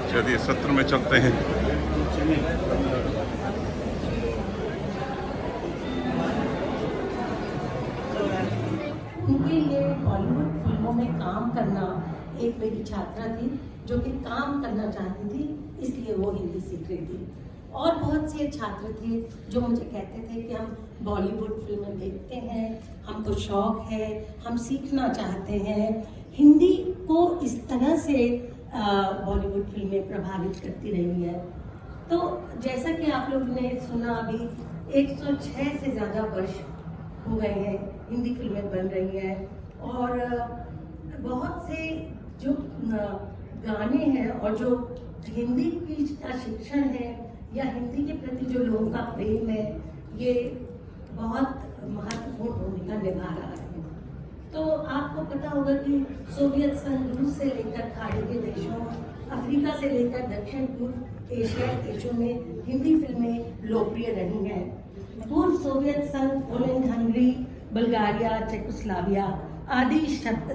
चलिए सत्र में चलते हैं। उनके लिए बॉलीवुड फिल्मों में काम करना, एक मेरी छात्रा थी जो कि काम करना चाहती थी, इसलिए वो हिंदी सीख रही थी। और बहुत से छात्र थे जो मुझे कहते थे कि हम बॉलीवुड फिल्में देखते हैं, हमको शौक है, हम सीखना चाहते हैं। हिंदी को इस तरह से बॉलीवुड फिल्में प्रभावित करती रही है। तो जैसा कि आप लोगों ने सुना, अभी 106 से ज़्यादा वर्ष हो गए हैं हिंदी फिल्में बन रही हैं, और बहुत से जो गाने हैं और जो हिंदी की का शिक्षण है या हिंदी के प्रति जो लोगों का प्रेम है, ये बहुत महत्वपूर्ण भूमिका निभा रहा है। तो आपको पता होगा कि सोवियत संघ, रूस से लेकर खाड़ी के देशों, अफ्रीका से लेकर दक्षिण पूर्व एशियाई देशों में हिंदी फिल्में लोकप्रिय रही हैं। पूर्व सोवियत संघ, पोलैंड, हंगरी, बुल्गारिया, चेकोस्लोवाकिया आदि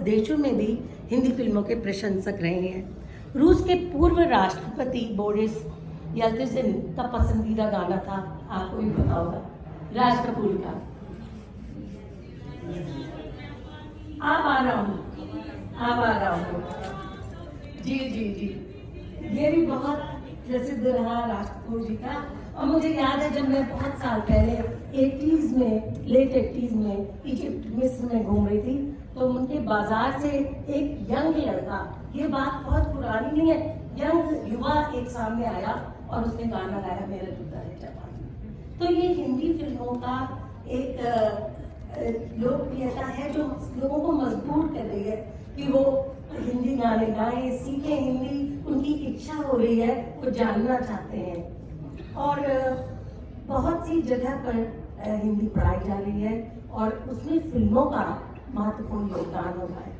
देशों में भी हिंदी फिल्मों के प्रशंसक रहे हैं। रूस के पूर्व राष्ट्रपति बोरिस येल्त्सिन का पसंदीदा गाना था, आपको भी पता होगा, राज कपूर का आप आ रहा हूँ। जी जी जी, ये भी बहुत प्रसिद्ध रहा राज कपूर जी का। और मुझे याद है जब मैं बहुत साल पहले 80s में, लेट 80s में इजिप्ट, मिस्र में घूम रही थी, तो उनके बाजार से एक यंग लड़का, ये बात बहुत पुरानी नहीं है, यंग युवा एक सामने आया और उसने गाना गाया, मेरा जूता है जापान। तो ये हिंदी फिल्मों का एक लोकप्रियता है जो लोगों को मजबूर कर रही है कि वो हिंदी गाने गाएं, सीखें हिंदी, उनकी इच्छा हो रही है, वो जानना चाहते हैं। और बहुत सी जगह पर हिंदी पढ़ाई जा रही है और उसमें फिल्मों का महत्वपूर्ण योगदान हो रहा है।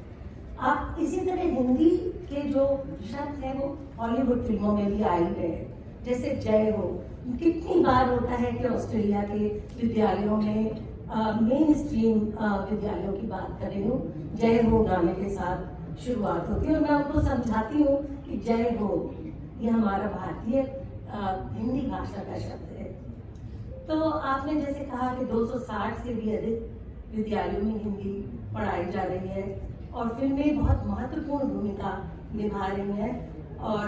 आप इसी तरह हिंदी के जो शब्द हैं वो हॉलीवुड फिल्मों में भी आए गए हैं, जैसे जय हो। कितनी बार होता है कि ऑस्ट्रेलिया के विद्यालयों में, मेन स्ट्रीम विद्यालयों की बात करें हूँ, जय हो गाने के साथ शुरुआत होती है और मैं उनको समझाती हूँ कि जय हो ये हमारा भारतीय हिंदी भाषा का शब्द है। तो आपने जैसे कहा कि 260 से भी अधिक विद्यालयों में हिंदी पढ़ाई जा रही है और फिल्में बहुत महत्वपूर्ण भूमिका निभा रही हैं। और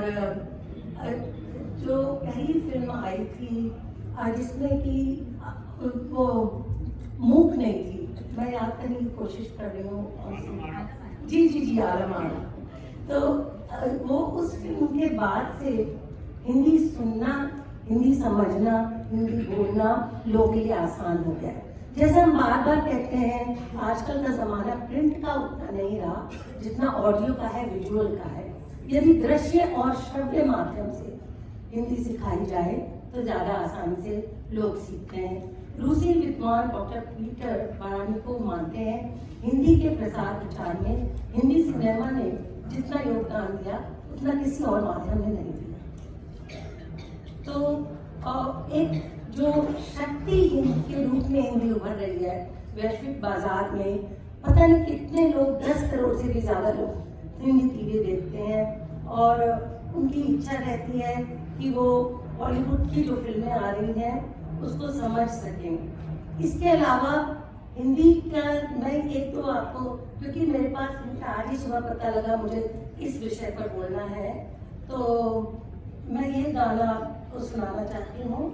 जो पहली फिल्म आई थी जिसमें कि वो मूक नहीं थी, मैं याद करने की कोशिश कर रही हूँ, जी आलम आरा। तो वो उस फिल्म के बाद से हिंदी सुनना, हिंदी समझना, हिंदी बोलना लोगों के लिए आसान हो गया है। जैसे हम बार बार कहते हैं, आजकल का ज़माना प्रिंट का उतना नहीं रहा जितना ऑडियो का है, विजुअल का है। यदि दृश्य और श्रव्य माध्यम से हिंदी सिखाई जाए तो ज़्यादा आसानी से लोग सीखते हैं। रूसी विद्वान डॉक्टर पीटर बारानिकोव मानते हैं, हिंदी के प्रसार प्रचार में हिंदी सिनेमा ने जितना योगदान दिया उतना किसी और माध्यम ने नहीं दिया। तो एक जो शक्ति के रूप में हिंदी उभर रही है वैश्विक बाजार में, पता नहीं कितने लोग, 10 करोड़ से भी ज़्यादा लोग हिंदी टीवी देखते हैं और उनकी इच्छा रहती है कि वो बॉलीवुड की जो फिल्में आ रही हैं उसको समझ सकें। इसके अलावा हिंदी का मैं एक तो आपको, क्योंकि मेरे पास आज ही सुबह पता लगा मुझे इस विषय पर बोलना है, तो मैं ये गाना आपको सुनाना चाहती हूँ।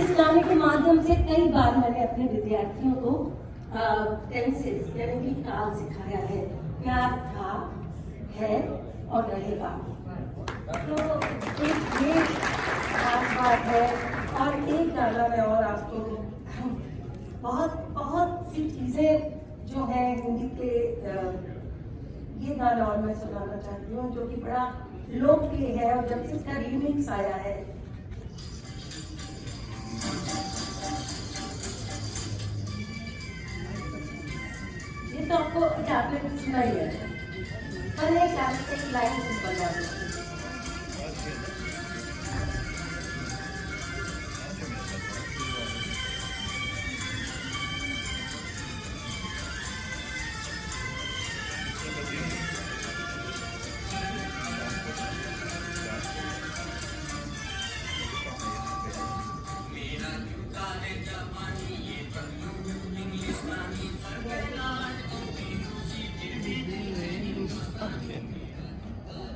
इस गाने के माध्यम से कई बार मैंने अपने विद्यार्थियों को टेंसेस यानी कि काल सिखाया है। प्यार था, है और रहेगा। तो एक ये खास बात है। और एक गाना मैं और आपको बहुत बहुत सी चीजें जो है हिंदी के ये गाना और मैं सुनाना चाहती हूँ जो कि बड़ा लोकप्रिय है और जब से इसका रीमिक्स आया है ये तो आपको आपने सुना ही है पर एक लाइन से बना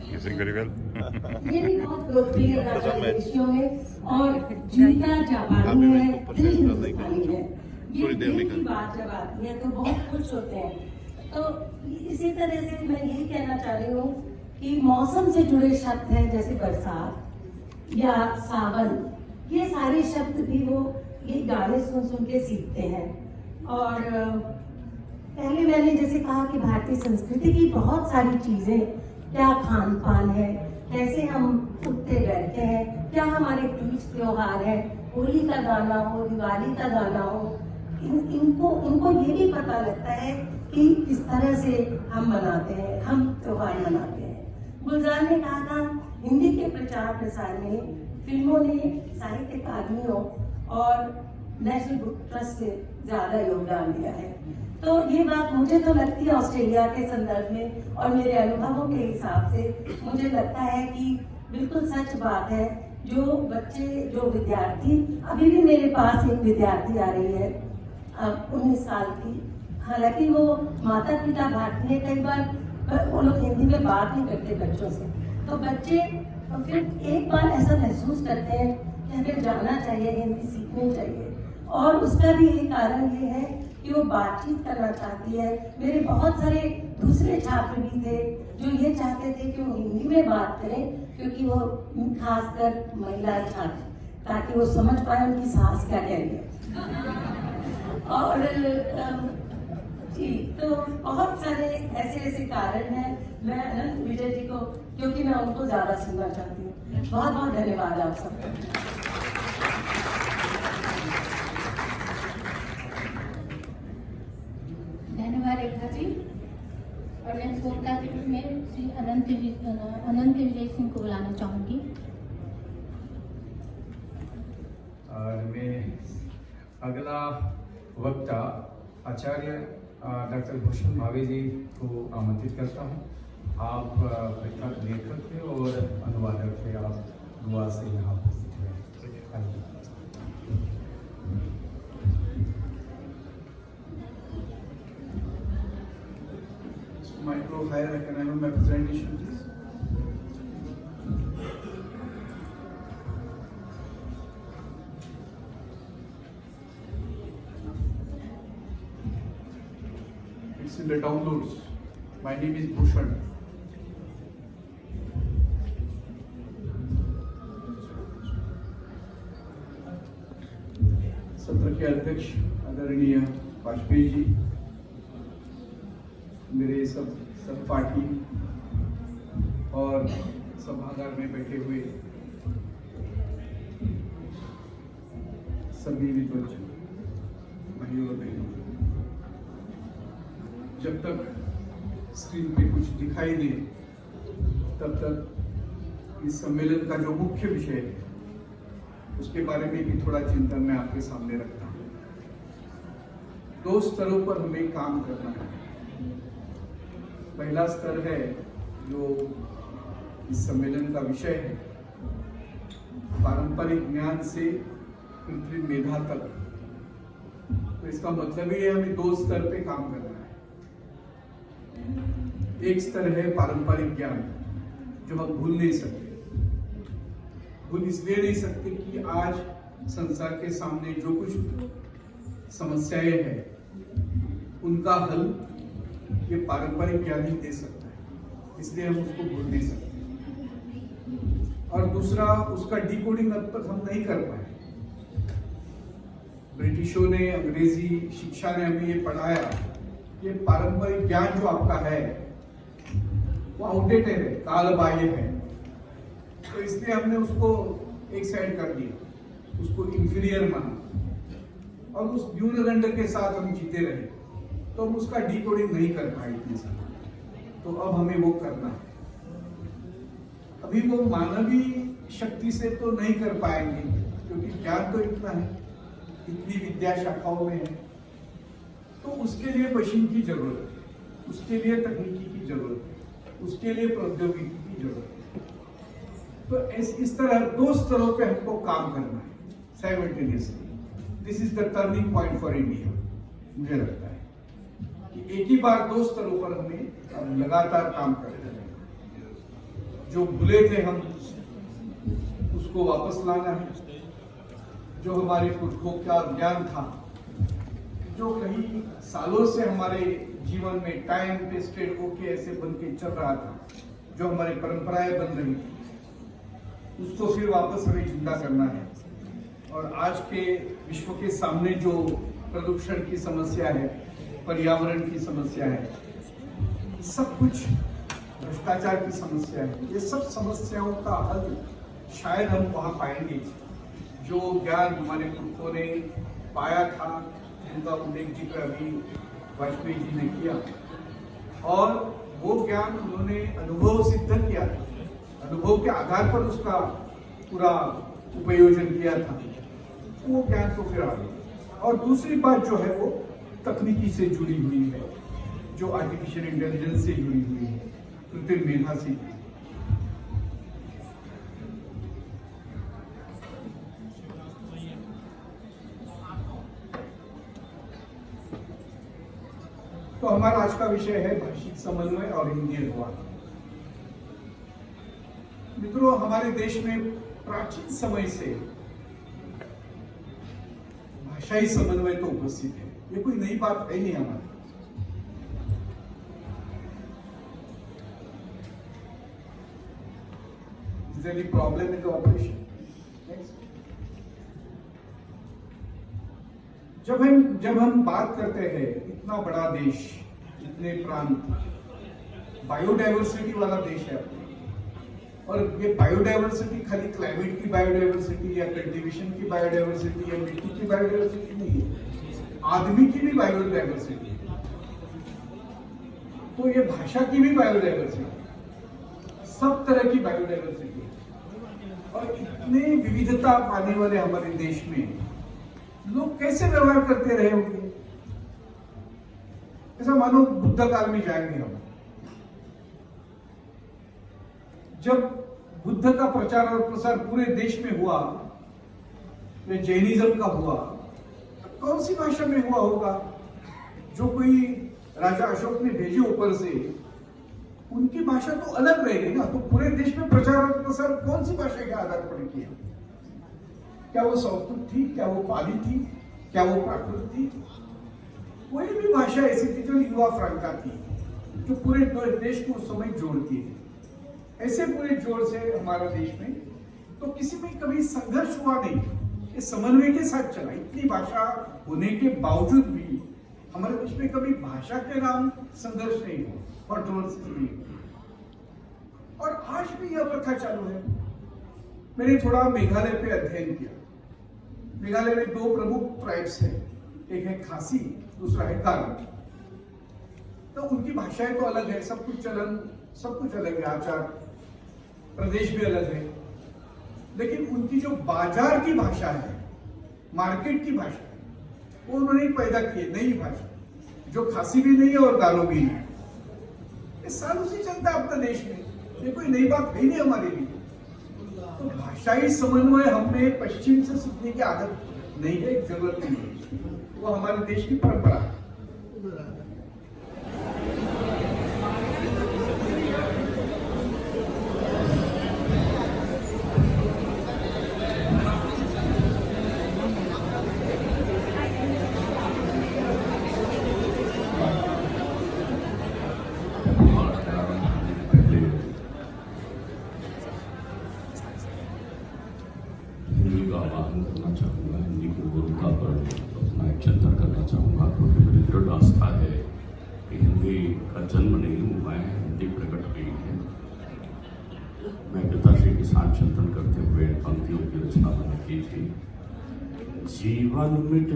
You sing very well. ये भी बहुत लोकप्रिय गाना है विदेशियों में और जीता जापानी है दिल हिंदुस्तानी है ये दिल की बात जब आती है तो बहुत खुश होते हैं तो इसी तरह से मैं यही कहना चाह रही हूँ कि मौसम से जुड़े शब्द हैं जैसे बरसात या सावन ये सारे शब्द भी वो ये गाने सुन सुन के सीखते हैं और पहले मैंने जैसे कहा कि भारतीय संस्कृति की बहुत सारी चीजें क्या खान पान है कैसे हम उठते बैठते हैं क्या हमारे तीज त्योहार है होली का गाना हो दिवाली का गाना हो इनको ये भी पता लगता है कि किस तरह से हम मनाते हैं हम त्योहार मनाते हैं गुलजार ने कहा था हिंदी के प्रचार प्रसार में फिल्मों ने साहित्य अकादमियों और नेशनल बुक ट्रस्ट से ज्यादा योगदान दिया है तो ये बात मुझे तो लगती है ऑस्ट्रेलिया के संदर्भ में और मेरे अनुभवों के हिसाब से मुझे लगता है कि बिल्कुल सच बात है जो बच्चे जो विद्यार्थी अभी भी मेरे पास एक विद्यार्थी आ रही है 19 साल की हालांकि वो माता पिता भारतीय कई बार वो लोग हिंदी में बात नहीं करते बच्चों से तो बच्चे फिर एक बार ऐसा महसूस करते हैं कि हमें जाना चाहिए हिंदी सीखनी चाहिए और उसका भी एक कारण ये है कि वो बातचीत करना चाहती है मेरे बहुत सारे दूसरे छात्र भी थे जो ये चाहते थे कि वो हिंदी में बात करें क्योंकि वो खासकर महिला छात्र ताकि वो समझ पाए उनकी सास क्या कह रही है और जी तो बहुत सारे ऐसे कारण हैं मैं अनंत विजय जी को क्योंकि मैं उनको ज्यादा सुनना चाहती हूँ बहुत बहुत धन्यवाद आप सबको धन्यवाद रेखा जी और मैं श्रोता के रूप में श्री अनंत विजय सिंह को बुलाना चाहूँगी और मैं अगला वक्ता आचार्य डॉक्टर भूषण भावे जी को आमंत्रित करता हूँ आप प्रख्यात लेखक थे और अनुवादक थे आप गोवा से यहाँ उपस्थित हुए Micro higher, can I have my presentation, please? It's in the downloads. My name is Bhushan. सत्र के अध्यक्ष आदरणीय वाजपेयी जी मेरे सब सहपाठी और सभागार में बैठे हुए सभी विद्वजन भाइयों और बहनों जब तक स्क्रीन पे कुछ दिखाई दे तब तक इस सम्मेलन का जो मुख्य विषय है उसके बारे में भी थोड़ा चिंतन मैं आपके सामने रखता हूँ। 2 स्तरों पर हमें काम करना है। पहला स्तर है जो इस सम्मेलन का विषय है पारंपरिक ज्ञान से कृत्रिम मेधा तक। तो इसका मतलब ये है हमें 2 स्तर पे काम करना है। एक स्तर है पारंपरिक ज्ञान जो हम भूल नहीं सकते। भूल इसलिए नहीं सकते कि आज संसार के सामने जो कुछ समस्याएं हैं उनका हल ये पारंपरिक ज्ञान ही दे सकता है, इसलिए हम उसको भूल नहीं सकते। और दूसरा उसका डिकोडिंग अब तक हम नहीं कर पाए। ब्रिटिशों ने, अंग्रेजी शिक्षा ने हमें ये पढ़ाया, ये पारंपरिक ज्ञान जो आपका है वो आउटडेटेड है, कालबाह्य है। तो इसलिए हमने उसको एक साइड कर दिया, उसको इंफीरियर माना और उस न्यूनगंड के साथ हम जीते रहे, तो हम उसका डिकोडिंग नहीं कर पाए इतने साल। तो अब हमें वो करना है। अभी वो मानवीय शक्ति से तो नहीं कर पाएंगे, क्योंकि ज्ञान तो इतना है, इतनी विद्या शाखाओं में है। तो उसके लिए मशीन की जरूरत है, उसके लिए तकनीकी की जरूरत है, उसके लिए प्रौद्योगिकी की जरूरत है। तो इस तरह 2 स्तरों पे हमको काम करना है simultaneously. This is the turning point for India. मुझे लगता है कि एक ही बार 2 स्तरों पर हमें लगातार काम करते रहेंगे। जो भूले थे हम, उसको वापस लाना है। जो हमारे पुरखों का ज्ञान था, जो कई सालों से हमारे जीवन में टाइम टेस्टेड होके ऐसे बन के चल रहा था, जो हमारी परंपराएं बन रही थी, उसको फिर वापस हमें जिंदा करना है। और आज के विश्व के सामने जो प्रदूषण की समस्या है, पर्यावरण की समस्या है, सब कुछ भ्रष्टाचार की समस्या है, ये सब समस्याओं का हल शायद हम वहाँ पाएंगे जो ज्ञान हमारे पुरखों ने पाया था, उनका उल्लेख जिक्र अभी वाजपेयी जी ने किया। और वो ज्ञान उन्होंने अनुभव सिद्ध किया था, अनुभव के आधार पर उसका पूरा उपयोजन किया था। वो ज्ञान तो फिर आ गया। और दूसरी बात जो है वो तकनीकी से जुड़ी हुई है, जो आर्टिफिशियल इंटेलिजेंस से जुड़ी हुई है, कृत्रिम मेधा से। तो हमारा आज का विषय है भाषिक समन्वय और हिंदी अनुवाद। मित्रों, हमारे देश में प्राचीन समय से भाषाई समन्वय तो उपस्थित है, ये कोई नई बात है नहीं हमारे। Is there any problem in the operation? Next. जब हम बात करते हैं, इतना बड़ा देश, इतने प्रांत, बायोडाइवर्सिटी वाला देश है अपना। और ये बायोडाइवर्सिटी खाली क्लाइमेट की बायोडाइवर्सिटी या कल्टीवेशन की बायोडाइवर्सिटी या मिट्टी की बायोडाइवर्सिटी नहीं है, आदमी की भी बायोडाइवर्सिटी है। तो ये भाषा की भी बायोडाइवर्सिटी, सब तरह की बायोडाइवर्सिटी है। और इतने विविधता पाने वाले हमारे देश में लोग कैसे व्यवहार करते रहे होंगे? ऐसा मानो बुद्ध काल में जाएंगे हम। जब बुद्ध का प्रचार और प्रसार पूरे देश में हुआ, जैनिज्म का हुआ, तो कौन सी भाषा में हुआ होगा? जो कोई राजा अशोक ने भेजे ऊपर से, उनकी भाषा तो अलग रहेगी ना। तो पूरे देश में प्रचार और प्रसार कौन सी भाषा के आधार पर किया? क्या वो संस्कृत थी? क्या वो पाली थी? क्या वो प्राकृत थी? कोई भी भाषा ऐसी थी जो युवा फ्रांका थी, जो पूरे देश को उस समय जोड़ती थी। ऐसे पूरे जोड़ से हमारा देश में तो किसी में कभी संघर्ष हुआ नहीं, ये समन्वय के साथ चला। इतनी भाषा होने के बावजूद भी हमारे देश में कभी भाषा के नाम संघर्ष नहीं हुआ, कंट्रोवर्सी नहीं। और आज भी यह प्रथा चालू है। मैंने थोड़ा मेघालय पे अध्ययन किया। मेघालय में 2 प्रमुख ट्राइब्स हैं, एक है खासी, दूसरा है गारो। तो उनकी भाषाएं तो अलग है, सब कुछ चलन, सब कुछ अलग है, आचार प्रदेश भी अलग है। लेकिन उनकी जो बाजार की भाषा है, मार्केट की भाषा है, वो उन्होंने पैदा की है, नई भाषा, जो खासी भी नहीं है और गारो भी नहीं है। ये सालों से चलता है अपने देश में, ये कोई नई बात है नहीं हमारे लिए। तो भाषाई समन्वय हमें पश्चिम से सीखने की आदत नहीं है, जरूरत नहीं है, वो हमारे देश की परंपरा है। हिंदी का आवाहन करना चाहूँगा। हिंदी को गुरु का पर्व चिंतन करते हुए पंक्तियों की रचना मैंने की थी। जीवन मिट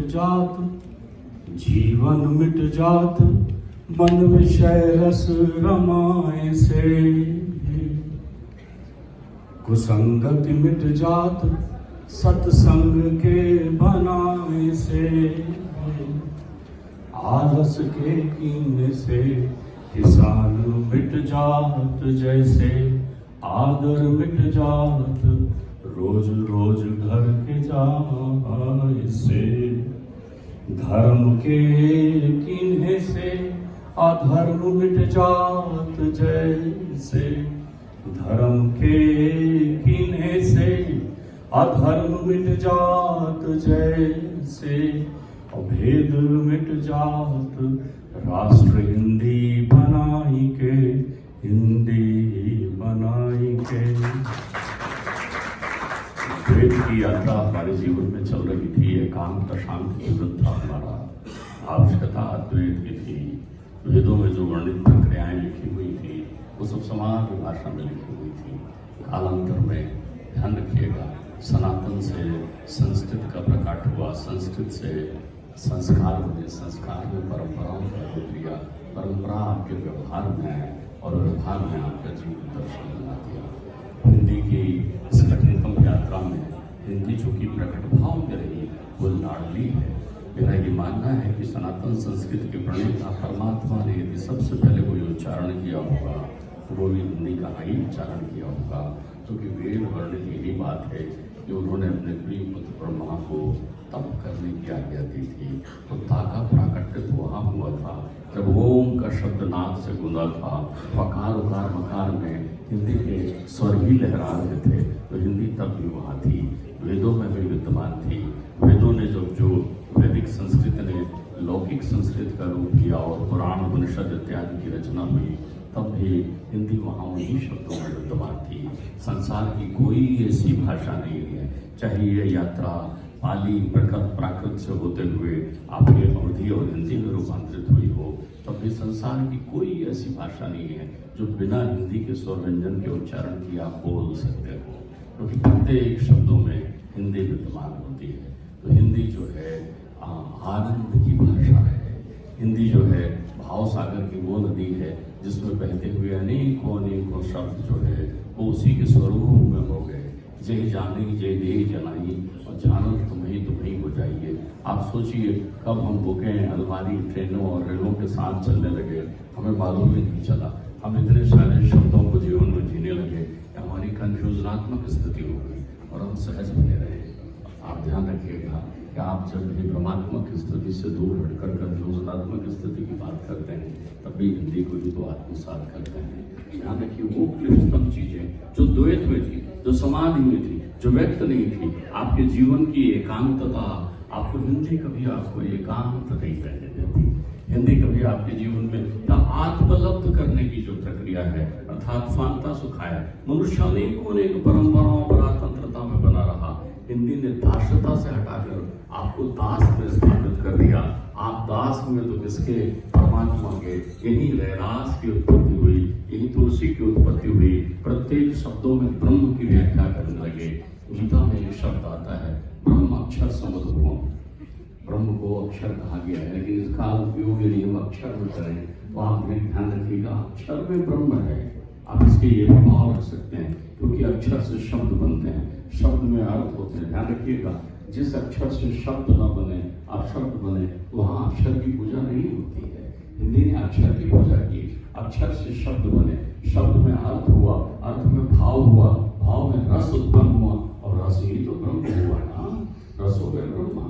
जात मन विषय रस रमाए से, कुसंगति मिट जात सत्संग के बनाए से, आलस के कीने से किसान मिट जात जैसे, आदर मिट जात रोज रोज घर के जाए से, धर्म के कीने से अधर्म मिट जात जैसे, धर्म के कीने से अधर्म मिट जात जैसे, भेद मिट जात राष्ट्र हिंदी बनाई के, हिंदी बनाई के। द्वैत की यात्रा हमारे जीवन में चल रही थी। एकांत शांत जीवन था हमारा। आवश्यकता अद्वैत की थी। वेदों में जो वर्णित प्रक्रियाएं लिखी हुई थी वो सब समाज भाषा में लिखी हुई थी। कालांतर में ध्यान रखिएगा, सनातन से संस्कृत का प्रकाट हुआ, संस्कृत से संस्कार बने, संस्कार में परंपराओं का रूप लिया, परंपरा आपके व्यवहार में है और व्यवहार में आपका जीवन दर्शन बना दिया। हिंदी की इस कठिनतम यात्रा में हिंदी चूंकि प्रकट भाव में रही वो लाडली है। मेरा ये मानना है कि सनातन संस्कृति के प्रणेता परमात्मा ने यदि सबसे पहले कोई उच्चारण किया होगा तो वो भी हिंदी का ही उच्चारण किया होगा, क्योंकि वेद वर्णित यही बात है कि उन्होंने अपने प्रिय पुत्र ब्रह्मा को तप करने की आज्ञा दी थी। तो ताका प्राकट्य तो वहाँ हुआ था जब ओम का शब्द नाद से गूंजा था। वकार उकार मकार में हिंदी के स्वर भी लहरा रहे थे, तो हिंदी तब भी वहाँ थी, वेदों में भी विद्यमान थी। वेदों ने जो वैदिक संस्कृति ने लौकिक संस्कृति का रूप लिया और पुराण उपनिषद इत्यादि की रचना हुई, तब भी हिंदी वहाँ उन्हीं शब्दों में विद्यमान थी। संसार की कोई ऐसी भाषा नहीं है, चाहे ये यात्रा पाली प्राकृत से होते हुए आपके अवधि और हिंदी में रूपांतरित हुई हो, तब भी संसार की कोई ऐसी भाषा नहीं है जो बिना हिंदी के स्वर व्यंजन के उच्चारण की आप बोल सकते हो, क्योंकि प्रत्येक शब्दों में हिंदी विद्यमान होती है। तो हिंदी जो है आनंद की भाषा है। हिंदी जो है भाव सागर की वो नदी है जिसमें बहते हुए अनेकों शब्द जो है वो उसी के स्वरूप में हो गए। जय जानी जय दे जनाई और जानत तुम्हें हो जाइए। आप सोचिए कब हम बुकें अलमारी ट्रेनों और रेलों के साथ चलने लगे, हमें मालूम ही नहीं चला। हम इतने सारे शब्दों को जीवन में जीने लगे, हमारी कंफ्यूजनात्मक स्थिति हो गई और हम सहज बने रहे। आप ध्यान रखिएगा कि आप जब भी भ्रमात्मक स्थिति से दूर हटकर कंफ्यूजनात्मक स्थिति की बात करते हैं तब भी हिंदी को ही तो आत्मसात करते हैं। ध्यान रखिए वो क्लिष्टतम चीजें जो द्वैत में थी, जो समाधि में थी, जो व्यक्त नहीं थी, आपके जीवन की एकांतता, आपको हिंदी कभी आपको एकांत नहीं करने देती। हिंदी कभी आपके जीवन में आत्मलब्ध करने की जो प्रक्रिया है, अर्थात स्वांता सुखाया, मनुष्य अनेक परंपराओं परातंत्रता में बना रहा। हिंदी ने दासता से हटाकर आपको दास में स्थापित कर दिया। आप दास हुए तो किसके? परमात्मा के। यही रैदास की उत्पत्ति हुई, यही तुलसी की उत्पत्ति हुई। प्रत्येक शब्दों में ब्रह्म की व्याख्या करने लगे। गीता में एक शब्द आता है ब्रह्म अक्षर समुद्भवम्। ब्रह्म को अक्षर कहा गया है, लेकिन इसका उपयोग यदि हम अक्षर में करें तो आप ध्यान रखिएगा अक्षर में ब्रह्म है। आप इसके ये भाव रख सकते हैं, क्योंकि अक्षर से शब्द बनते हैं, शब्द में अर्थ होते हैं। ध्यान रखिएगा जिस अक्षर से शब्द न बने, अक्षर बने, वहाँ अक्षर की पूजा नहीं होती है। हिंदी ने अक्षर की पूजा की। अक्षर से शब्द बने, शब्द में अर्थ हुआ, अर्थ में भाव हुआ, भाव में रस उत्पन्न हुआ और रस ही तो ब्रह्म हुआ ना। रस हो गए ब्रह्मा।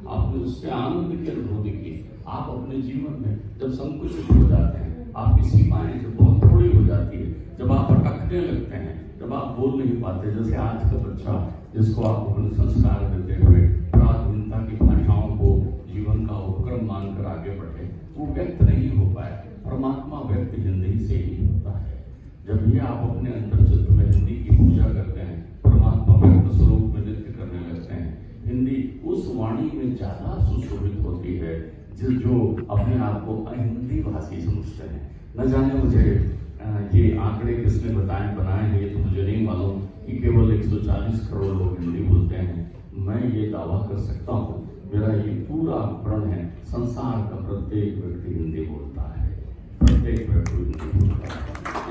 आपने उससे आनंद की अनुभूति की। आप अपने जीवन में जब संकुचित हो जाते हैं, आपकी सीमाएं जब बहुत थोड़ी हो जाती है, जब आप अटकने लगते हैं, जब आप बोल नहीं पाते, जैसे आज का बच्चा जिसको आप अपने संस्कार देते हुए प्राचीनता की भाषाओं को जीवन का उपक्रम मानकर आगे बढ़े, वो व्यक्त नहीं हो पाए। परमात्मा व्यक्त हिंदी से ही होता है। जब भी आप अपने अंतर चित्त में हिंदी की पूजा करते हैं, परमात्मा व्यक्त स्वरूप में नृत्य करने लगते हैं। हिंदी उस वाणी में ज्यादा सुशोभित होती है जो अपने आप को अहिंदी भाषी समझते हैं। न जाने मुझे ये आंकड़े किसने बनाए हैं ये तो मुझे नहीं मालूम कि केवल 140 करोड़ लोग हिंदी बोलते हैं। मैं ये दावा कर सकता हूँ, मेरा ये पूरा प्रण है, संसार का प्रत्येक व्यक्ति हिंदी बोलता है, प्रत्येक व्यक्ति हिंदी बोलता है।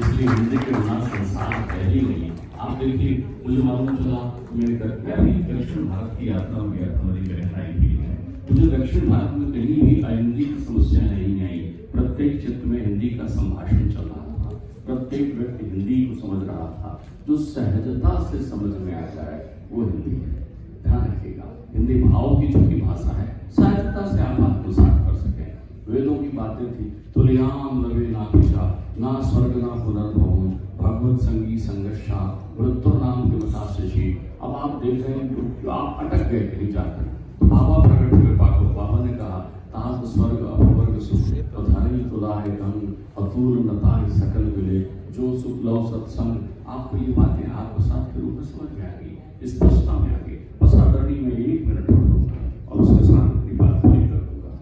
इसलिए हिंदी के बिना संसार है ही नहीं। आप देखिए, मुझे मालूम चला मेरी दक्षिण भारत की यात्रा में गया था, मेरी गहराई भी है, मुझे दक्षिण भारत में कहीं भी हिंदी की समस्या नहीं आई। प्रत्येक चित्त में हिंदी का संभाषण चल रहा था, प्रत्येक व्यक्ति हिंदी को समझ रहा था। जो सहजता से समझ में आ जाए वो हिंदी है। ध्यान रखिएगा, हिंदी भाव की चूंकि भाषा है, सहजता से आप आत्मसात कर सकें। वेदों की बातें थी, तुल्याम नवे ना पिछा ना स्वर्ग ना पुनर्भवम भगवत संगी संघर्षा मृत्यु नाम के बताशी। अब आप देख रहे हैं कि आप अटक गए कहीं जाकर, तो बाबा प्रकट हुए। बाबा ने कहा ताप स्वर्ग अपवर्ग सुख तथाई तुलाय गंग अतुल नताय सकल मिले, जो सुख लव सत्संग। आपको ये बातें आत्मसात के रूप में समझ में आ गई, स्पष्टता में आ गई। बस आदरणी में 1 मिनट और लूंगा और उसके साथ अपनी बात पूरी कर दूंगा।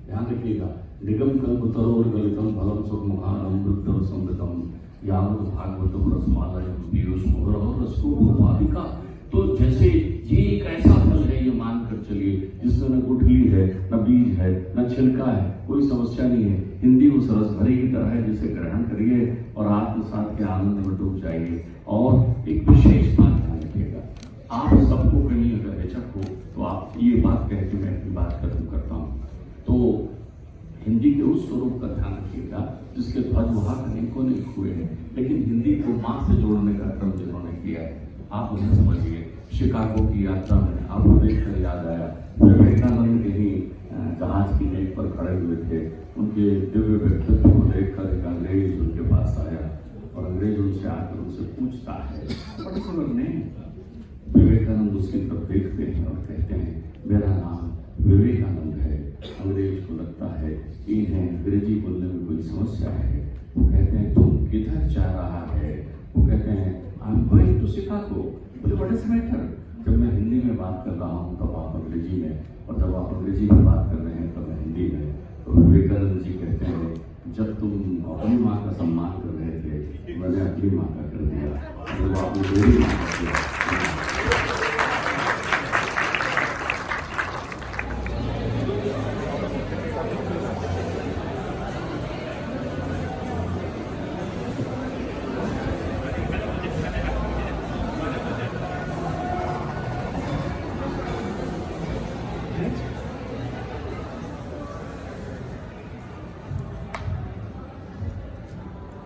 ध्यान रखिएगा, निगम कल्पतरोर गलितम फलम सुखमुखारम वृद्धम समृतम यावत भागवतम रसमालयम पीयूष मोहर रसोपाधिका। तो जैसे ये एक ऐसा फल है, ये मानकर चलिए, जिसमें न गुठली है, न बीज है, न छिलका है, कोई समस्या नहीं है। हिंदी उस रस भरी की तरह है, जिसे ग्रहण करिए और आत्मसात के आनंद में डूब जाइए। और एक विशेष बात ध्यान रखिएगा, आप सबको कहीं अगर हिचक हो तो आप ये बात कह के मैं अपनी बात खत्म करता हूँ। तो हिंदी के उस स्वरूप का ध्यान रखिएगा जिसके ध्वजवाहक अनेकों ने हुए हैं, लेकिन हिंदी को माँ से जोड़ने का क्रम जिन्होंने किया है, आप उन्हें समझिए। शिकागो की यात्रा में आपको देखकर याद आया, विवेकानंद के ही जहाज की डेक पर खड़े हुए थे। उनके दिव्य व्यक्तित्व को देखकर एक अंग्रेज उनके पास आया और अंग्रेज उनसे आकर उनसे पूछता है, बड़े सुंदर ने विवेकानंद उसकी तरफ देखते हैं और कहते हैं, मेरा नाम विवेकानंद है। अंग्रेज को लगता है इन्हें अंग्रेजी बोलने में कोई समस्या है। वो कहते हैं, तुम किधर जा रहा है? वो कहते हैं, I am going to Chicago. बोले, व्हाट इज मैटर? जब मैं हिंदी में बात कर रहा हूँ तब आप अंग्रेजी में, और जब आप अंग्रेजी में बात कर रहे हैं तब मैं हिंदी में। तो विवेकानंद जी कहते हैं, जब तुम अपनी माँ का सम्मान कर रहे थे, मैंने अपनी माँ का कर दिया। जब आपने मेरी माँ का किया।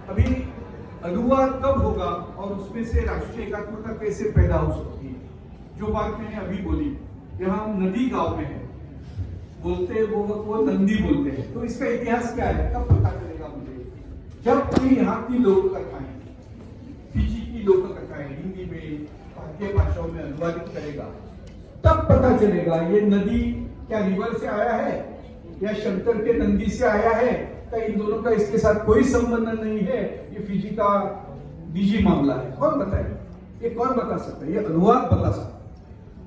अभी अनुवाद कब होगा और उसमें से राष्ट्रीय एकात्मता कैसे पैदा हो सकती है, जो बात मैंने अभी बोली। यहाँ हम नदी गांव में है, बोलते वो नंदी बोलते हैं, तो इसका इतिहास क्या है कब पता चलेगा मुझे? जब कोई यहाँ की लोक कथाएं, फिजी की लोक कथाएं हिंदी में भारतीय भाषाओं में अनुवादित करेगा, तब पता चलेगा ये नदी क्या रिवर से आया है या शंकर के नंदी से आया है, क्या इन दोनों का इसके साथ कोई संबंध नहीं है, ये फिजी का निजी मामला है। कौन बताए? ये कौन बता सकता है? ये अनुवाद बता सकता है।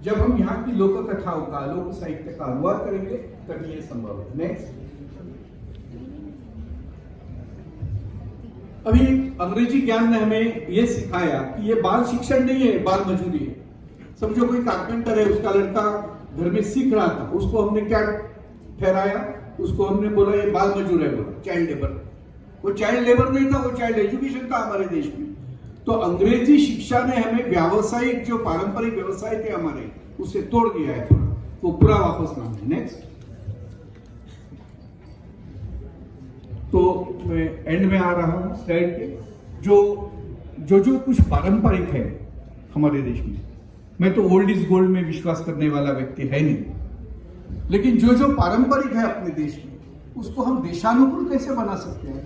जब हम यहाँ की लोक कथाओं का, लोक साहित्य का अनुवाद करेंगे तभी ये संभव है। नेक्स्ट, अभी अंग्रेजी ज्ञान ने हमें ये सिखाया कि ये बाल शिक्षण नहीं है, बाल मजदूरी है। समझो कोई कारपेंटर है, उसका लड़का घर में सीख रहा था, उसको हमने क्या ठहराया? उसको हमने बोला ये बाल मजदूर है, बोला चाइल्ड लेबर। वो चाइल्ड लेबर नहीं था, वो चाइल्ड एजुकेशन था हमारे देश में। तो अंग्रेजी शिक्षा ने हमें व्यावसायिक, जो पारंपरिक व्यवसाय थे हमारे, उसे तोड़ दिया है थोड़ा, वो पूरा वापस लाना है। नेक्स्ट, तो मैं एंड में आ रहा हूं स्लाइड के। जो कुछ पारंपरिक है हमारे देश में, मैं तो ओल्ड इज गोल्ड में विश्वास करने वाला व्यक्ति है नहीं, लेकिन जो पारंपरिक है अपने देश में, उसको हम देशानुकूल कैसे बना सकते हैं?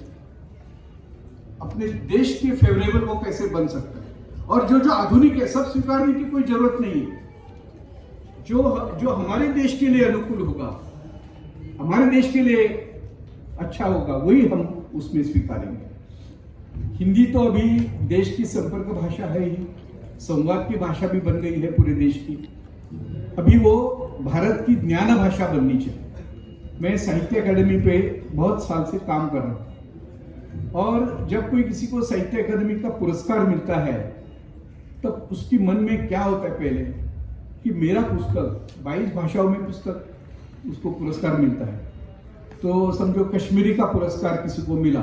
अपने देश के फेवरेबल वो कैसे बन सकता है? और जो आधुनिक है, सब स्वीकारने की कोई जरूरत नहीं है। जो हमारे देश के लिए अनुकूल होगा, हमारे देश के लिए अच्छा होगा, वही हम उसमें स्वीकारेंगे। हिंदी तो अभी देश की संपर्क भाषा है ही, संवाद की भाषा भी बन गई है पूरे देश की। अभी वो भारत की ज्ञान भाषा बननी चाहिए। मैं साहित्य अकादमी पे बहुत साल से काम कर रहा हूँ। और जब कोई किसी को साहित्य अकादमी का पुरस्कार मिलता है तब उसकी मन में क्या होता है पहले कि मेरा पुस्तक 22 भाषाओं में पुस्तक उसको पुरस्कार मिलता है। तो समझो कश्मीरी का पुरस्कार किसी को मिला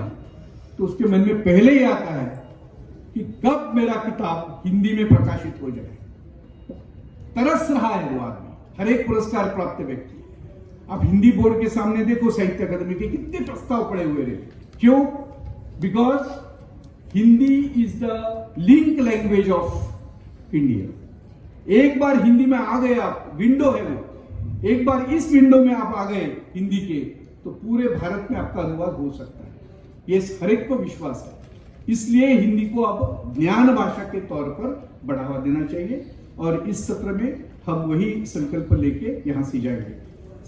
तो उसके मन में पहले ही आता है कि कब मेरा किताब हिंदी में प्रकाशित हो जाए। तरस रहा है वो आदमी, हर एक पुरस्कार प्राप्त व्यक्ति। आप हिंदी बोर्ड के सामने देखो साहित्य अकादमी के कितने प्रस्ताव पड़े हुए रहे। क्यों? Because Hindi is the link language of India. एक बार हिंदी में आ गए आप, विंडो है वो, एक बार इस विंडो में आप आ गए हिंदी के तो पूरे भारत में आपका अनुवाद हो सकता है। ये हर एक को विश्वास है। इसलिए हिंदी को अब ज्ञान भाषा के तौर पर बढ़ावा देना चाहिए और इस सत्र में हम वही संकल्प लेके यहां से जाएंगे।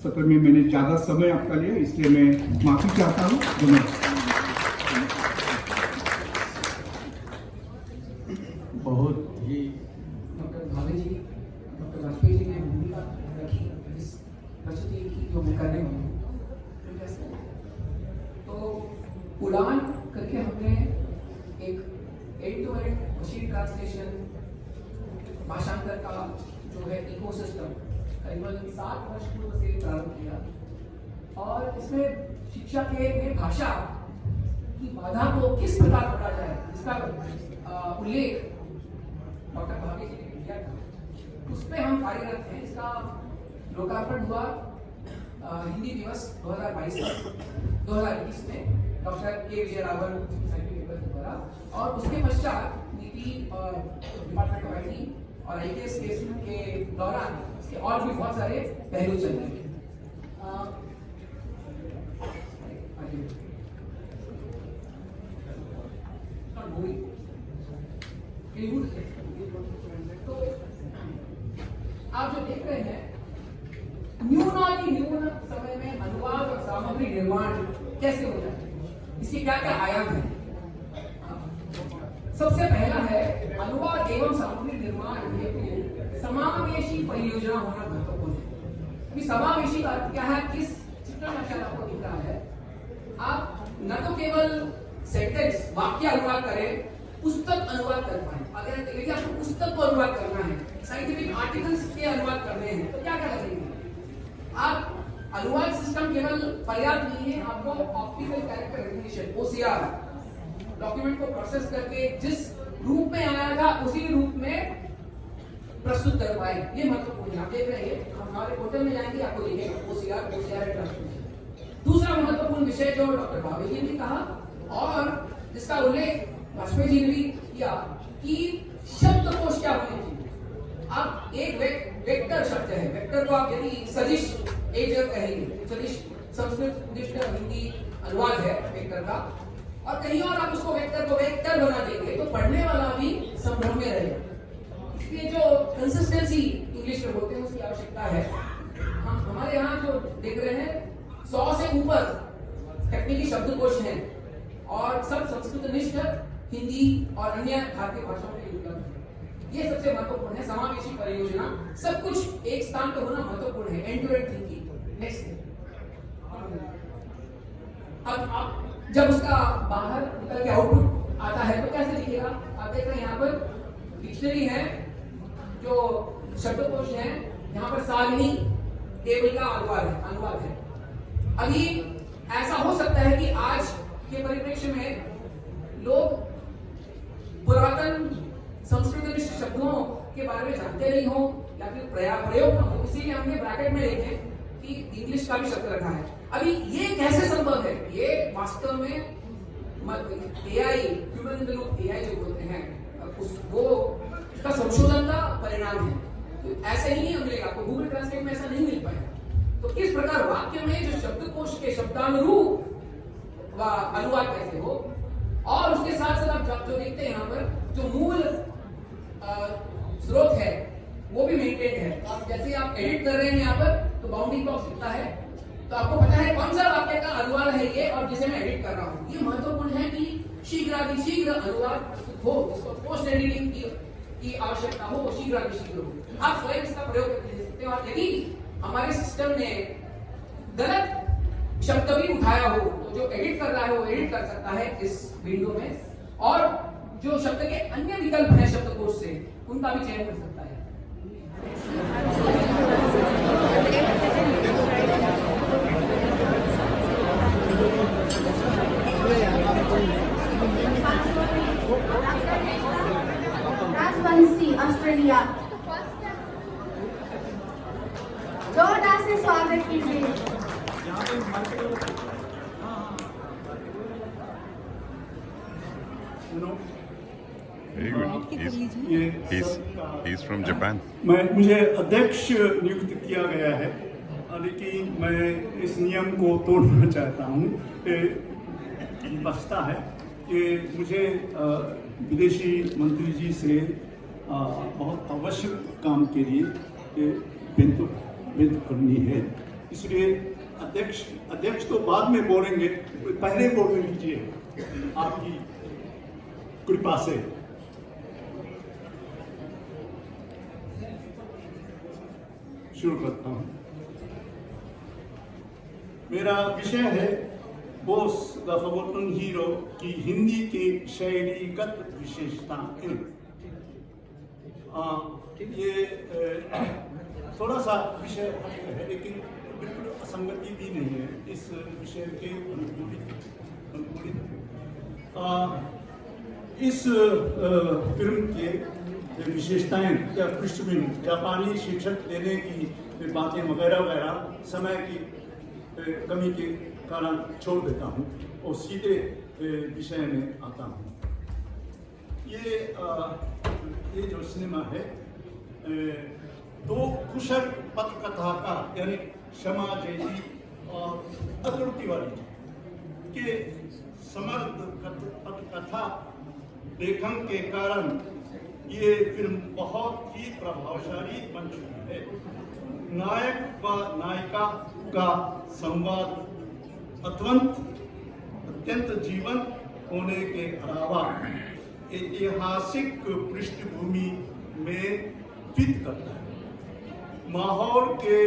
सत्र में मैंने ज्यादा समय आपका लिया इसलिए मैं माफी चाहता हूं। बहुत ही डॉक्टर भावे जी, डॉक्टर वाजपेयी जी ने भूमिका रखी इस प्रस्तुति की जो मैं करने वाला हूँ। तो उड़ान करके हमने एक एंड-टू-एंड मशीन ट्रांसलेशन भाषांतर का जो है इकोसिस्टम करीबन 7 वर्ष पूर्व से प्रारंभ किया और इसमें शिक्षा के भाषा की बाधा को किस प्रकार पकड़ा जाए इसका उल्लेख डॉक्टर भावे जी ने किया था। उस पर हम कार्यरत हैं। इसका लोकार्पण हुआ हिंदी दिवस 2021 में डॉक्टर के विजय रावल द्वारा और उसके पश्चात नीति और डिपार्टमेंट ऑफ आईटी और आईपीएस के दौरान इसके और भी बहुत सारे पहलू चल रहे हैं। तो आप जो देख रहे हैं न्यून समय में अनुवाद और सामग्री निर्माण कैसे हो जाए, इसके क्या क्या आयाम है। सबसे पहला है अनुवाद एवं सामग्री निर्माण हेतु समावेशी परियोजना होना महत्वपूर्ण है। अभी समावेशी का अर्थ क्या है, किस चित्र में शायद आपको दिख रहा है। आप न तो केवल सेंटेंस वाक्य अनुवाद करें, पुस्तक अनुवाद कर पाए। अगर यदि आपको पुस्तक को अनुवाद करना है, साइंटिफिक आर्टिकल्स के अनुवाद करने हैं तो क्या क्या करेंगे आप। अनुवाद सिस्टम केवल पर्याप्त नहीं है, आपको optical character recognition OCR document को प्रोसेस करके जिस रूप में आया था उसी रूप में प्रस्तुत कर पाए, ये महत्वपूर्ण है। आप देख रहे हैं हम हमारे पोर्टल में जाएंगे आपको दिखेगा OCR ट्रांसलेशन। दूसरा महत्वपूर्ण विषय जो डॉक्टर भावे जी ने कहा और जिसका उल्लेख वाजपेयी जी ने भी किया कि शब्दकोश क्या होने चाहिए। आप एक वेक्टर शब्द है, वेक्टर को आप यदि सदिश एक जगह कहेंगे, सदिश संस्कृत हिंदी अनुवाद है वेक्टर का, और कहीं और आप उसको वेक्टर को वेक्टर बना देंगे तो पढ़ने वाला भी संभ्रम में रहेगा। इसलिए जो कंसिस्टेंसी इंग्लिश में बोलते हैं उसकी आवश्यकता है। हम हमारे यहाँ जो देख रहे हैं 100 से ऊपर तकनीकी शब्दकोश हैं और सब संस्कृतनिष्ठ हिंदी और अन्य भारतीय भाषाओं में उपलब्ध है। ये सबसे महत्वपूर्ण है। समावेशी परियोजना, सब कुछ एक स्थान पर होना महत्वपूर्ण है। End to end thinking. Next, अब आप जब उसका बाहर निकल के आउटपुट आता है तो कैसे दिखेगा। आप देख रहे हैं यहाँ पर डिक्शनरी है, जो शब्दकोश है, यहाँ पर सारणी टेबल का अनुवाद है। अभी ऐसा हो सकता है कि आज के परिप्रेक्ष्य में लोग पुरातन संस्कृत शब्दों के बारे में जानते नहीं हो या फिर प्रयोग न हो, इसीलिए हमने ब्रैकेट में लिखे कि इंग्लिश का भी शब्द रखा है। अभी ये कैसे संभव है, ये वास्तव में AI human in the loop AI जो बोलते हैं उसका संशोधन का परिणाम है। तो ऐसे ही नहीं मिलेगा आपको, गूगल ट्रांसलेट में ऐसा नहीं मिल पाएगा। तो किस प्रकार वाक्य में जो शब्दकोश के शब्दानुरूप अनुवाद कैसे हो, और उसके साथ साथ आप जो देखते हैं यहाँ पर जो मूल स्रोत है वो भी मेंटेन है। आप जैसे आप एडिट कर रहे हैं यहाँ पर तो बाउंडिंग बॉक्स दिखता है, तो आपको पता है कौन सा वाक्य का अनुवाद है ये और जिसे मैं एडिट कर रहा हूँ। ये महत्वपूर्ण है कि शीघ्र अनुवाद हो, इसको पोस्ट एडिटिंग की आवश्यकता हो, वो शीघ्र हो। आप स्वयं इसका प्रयोग कर सकते हो। और यदि हमारे सिस्टम ने गलत शब्द भी उठाया हो तो जो एडिट कर रहा है वो एडिट कर सकता है इस विंडो में, और जो शब्द के अन्य विकल्प हैं शब्दकोश से उनका भी चयन कर सकता है। राजवंशी ऑस्ट्रेलिया, जोरदार से स्वागत कीजिए। Very good. He's from Japan. मुझे अध्यक्ष नियुक्त किया गया है, लेकिन मैं इस नियम को तोड़ना चाहता हूँ। बचता है कि मुझे विदेशी मंत्री जी से बहुत आवश्यक काम के लिए विनती करनी है, इसलिए अध्यक्ष तो बाद में बोलेंगे, पहले बोल लीजिए आपकी कृपा से। शुरू करता हूँ। मेरा विषय है बोस द फॉरगॉटन हीरो की हिंदी की शैलीगत विशेषताएं। ये थोड़ा सा विषय है, लेकिन बिल्कुल असंगति भी नहीं है इस विषय के अनुकूलित। इस फिल्म के विशेषताएं या पृष्ठभूमि, जापानी शिक्षक देने की बातें वगैरह वगैरह समय की कमी के कारण छोड़ देता हूँ और सीधे विषय में आता हूँ। ये जो सिनेमा है, दो कुशल पत्रकथाकार यानी शमा जैदी और अतुल तिवारी के समर्थ पत्रकथा लेखन के कारण ये फिल्म बहुत ही प्रभावशाली बन चुकी है। नायक व नायिका का संवाद अत्यंत जीवन होने के अलावा ऐतिहासिक पृष्ठभूमि में फिट करता है। माहौल के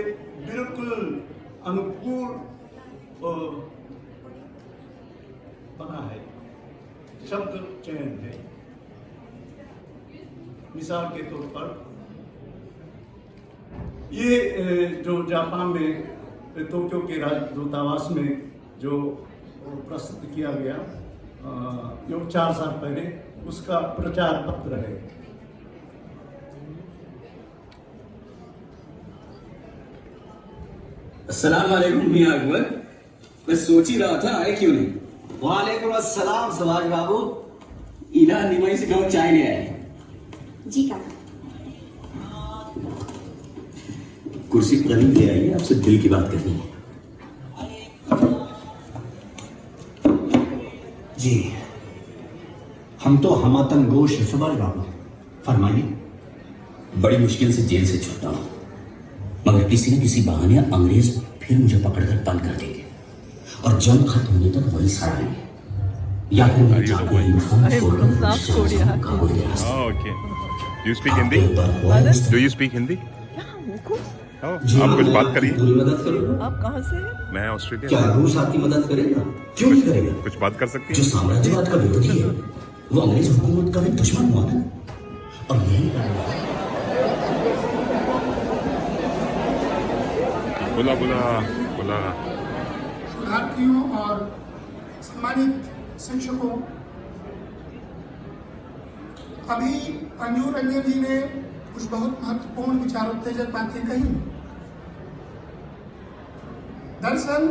बिल्कुल अनुकूल बना है। शब्द चयन है। मिसाल के तौर पर ये जो जापान में टोक्यो के राजदूतावास में जो प्रस्तुत किया गया जो 4 साल पहले, उसका प्रचार पत्र है। अस्सलाम वालेकुम मियां अकबर, मैं सोच ही रहा था आए क्यों नहीं। वालेकुम अस्सलाम सुभाष बाबू। इला निमाई से गाँव चाय ले आए। जी काका। कुर्सी करीब ले आइए, आपसे दिल की बात करनी है। जी हम तो हमातन गोश सुभाष बाबू, फरमाइए। बड़ी मुश्किल से जेल से छूटा हूं, मगर किसी न किसी बहाने अंग्रेज फिर मुझे पकड़कर बंद कर देंगे और जंग खत्म होने तक वही सड़ाएंगे, या फिर मैं जाके यूनिफॉर्म छोड़कर काबुल गया। Okay. Do you speak Hindi? Do you speak Hindi? आप कुछ बात करिए। पूरी मदद करेगा। आप कहाँ से हैं? मैं ऑस्ट्रेलिया। क्या रूस आपकी मदद करेगा? क्यों नहीं करेगा? कुछ बात कर सकती जो हैं? साम्राज्यवाद का विरोधी है वो अंग्रेज हुकूमत का भी दुश्मन हुआ ना, और यही बोला। शोधार्थियों और सम्मानित शिक्षकों, अभी अंजू रंजन जी ने कुछ बहुत महत्वपूर्ण विचारोत्तेजक बातें कही। दरअसल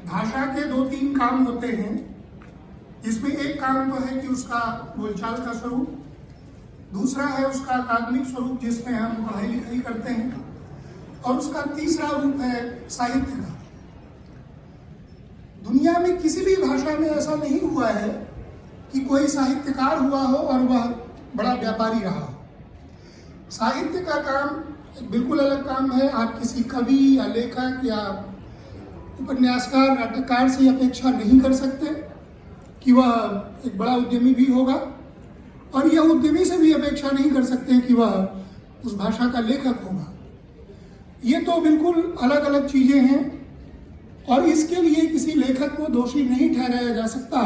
भाषा के 2-3 काम होते हैं, जिसमें एक काम तो है कि उसका बोलचाल का स्वरूप, दूसरा है उसका अकादमिक स्वरूप जिसमें हम पढ़ाई लिखाई करते हैं, और उसका तीसरा रूप है साहित्य का। दुनिया में किसी भी भाषा में ऐसा नहीं हुआ है कि कोई साहित्यकार हुआ हो और वह बड़ा व्यापारी रहा हो। साहित्य का काम एक बिल्कुल अलग काम है। आप किसी कवि या लेखक या उपन्यासकार, नाटककार से अपेक्षा नहीं कर सकते कि वह एक बड़ा उद्यमी भी होगा, और यह उद्यमी से भी अपेक्षा नहीं कर सकते कि वह उस भाषा का लेखक होगा। ये तो बिल्कुल अलग अलग चीज़ें हैं। और इसके लिए किसी लेखक को दोषी नहीं ठहराया जा सकता